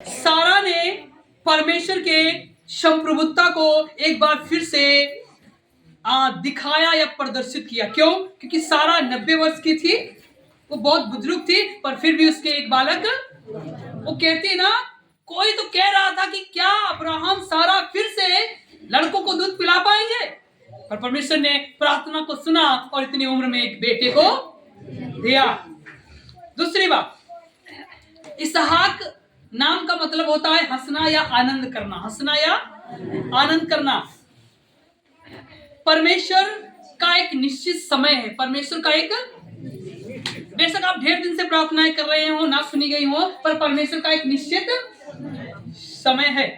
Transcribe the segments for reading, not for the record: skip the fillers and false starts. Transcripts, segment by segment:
सारा ने परमेश्वर के संप्रभुता को एक बार फिर से दिखाया या प्रदर्शित किया। क्यों? क्योंकि सारा 90 वर्ष की थी, वो बहुत बुजुर्ग थी, पर फिर भी उसके एक बालक, वो कहती ना, कोई तो कह रहा था कि क्या अब्राहम सारा फिर से लड़कों को दूध पिला पाएंगे, पर परमेश्वर ने प्रार्थना को सुना और इतनी उम्र में एक बेटे को दिया। दूसरी बात, इसहाक नाम का मतलब होता है हंसना या आनंद करना। हंसना या आनंद करना। परमेश्वर का एक निश्चित समय है। परमेश्वर का एक, बेशक आप ढेर दिन से प्रार्थनाएं कर रहे हो, ना सुनी गई हो, पर परमेश्वर का एक निश्चित समय है।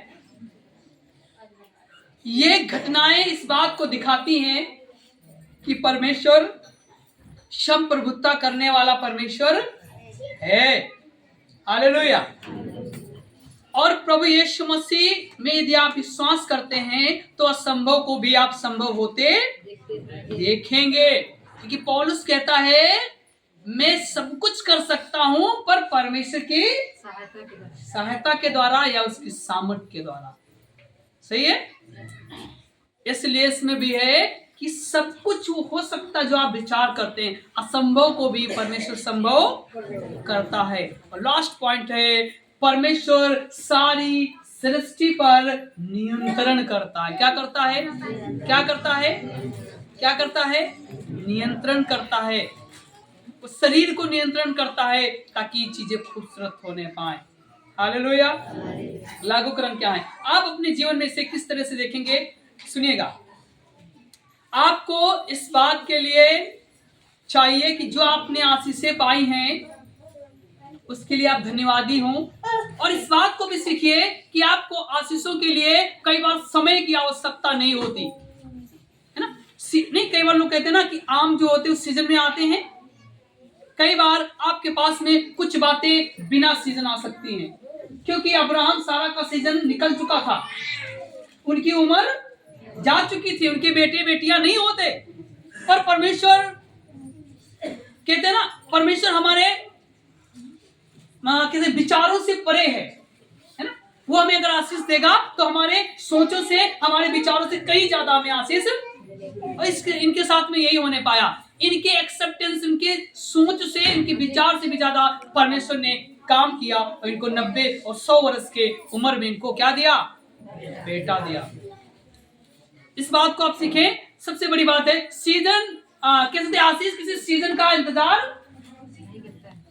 ये घटनाएं इस बात को दिखाती हैं कि परमेश्वर संप्रभुता करने वाला परमेश्वर है। हालेलुया। और प्रभु यीशु मसीह में यदि आप विश्वास करते हैं तो असंभव को भी आप संभव होते देखेंगे, क्योंकि पौलुस कहता है मैं सब कुछ कर सकता हूं पर परमेश्वर की सहायता के द्वारा या उसकी सामर्थ्य के द्वारा। सही है। इसलिए इसमें भी है कि सब कुछ वो हो सकता जो आप विचार करते हैं, असंभव को भी परमेश्वर संभव करता है। और लास्ट पॉइंट है, परमेश्वर सारी सृष्टि पर नियंत्रण करता है। क्या करता है? क्या करता है? क्या करता है? नियंत्रण करता है। वो शरीर को नियंत्रण करता है ताकि चीजें खूबसूरत होने पाए। हालेलुया। लागूकरण क्या है? आप अपने जीवन में इसे किस तरह से देखेंगे? सुनिएगा, आपको इस बात के लिए चाहिए कि जो आपने आशीषें पाई हैं उसके लिए आप धन्यवादी हों, और इस बात को भी सीखिए कि आपको आशीषों के लिए कई बार समय की आवश्यकता नहीं होती है ना। नहीं, कई बार लोग कहते हैं ना कि आम जो होते हैं उस सीजन में आते हैं। कई बार आपके पास में कुछ बातें बिना सीजन आ सकती हैं, क्योंकि अब्राहम सारा का सीजन निकल चुका था, उनकी उम्र जा चुकी थी, उनके बेटे बेटियां नहीं होते। पर परमेश्वर कहते हैं ना, परमेश्वर हमारे कहते विचारों से परे है ना। वो हमें अगर आशीष देगा तो हमारे सोचों से, हमारे विचारों से कई ज्यादा हमें आशीष, और इनके साथ में यही होने पाया। इनके एक्सेप्टेंस, इनके सोच से, इनके विचार से भी ज्यादा परमेश्वर ने काम किया, और इनको 90 और 100 वर्ष के उम्र में इनको क्या दिया? बेटा दिया। इस बात को आप सीखें। सबसे बड़ी बात है, सीजन कैसे आशीष किसी सीजन का इंतजार,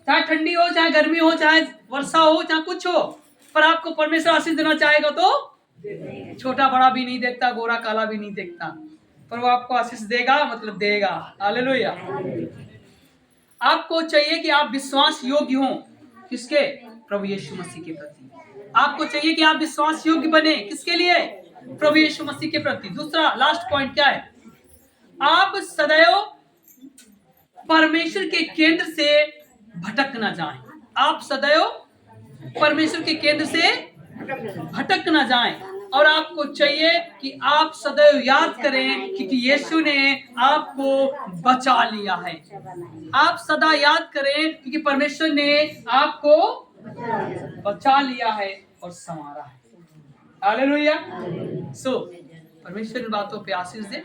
चाहे ठंडी हो, चाहे गर्मी हो, चाहे वर्षा हो, चाहे कुछ हो, पर आपको परमेश्वर आशीष देना चाहेगा तो छोटा बड़ा भी नहीं देखता, गोरा काला भी नहीं देखता, पर वो आपको आशीष देगा, मतलब देगा। हालेलुया। आपको चाहिए कि आप विश्वास योग्य हो। किसके? प्रभु यीशु मसीह के प्रति। आपको चाहिए कि आप विश्वास योग्य बने। किसके लिए? प्रभु यीशु मसीह के प्रति। दूसरा, लास्ट पॉइंट क्या है? आप सदैव परमेश्वर के केंद्र से भटक ना जाएं। आप सदैव परमेश्वर के केंद्र से भटक ना जाएं, और आपको चाहिए कि आप सदैव याद करें कि यीशु ने आपको बचा लिया है। आप सदा याद करें क्योंकि परमेश्वर ने आपको बचा लिया है और संवारा है। हालेलुया। सो परमेश्वर इन बातों पे आशीष दे।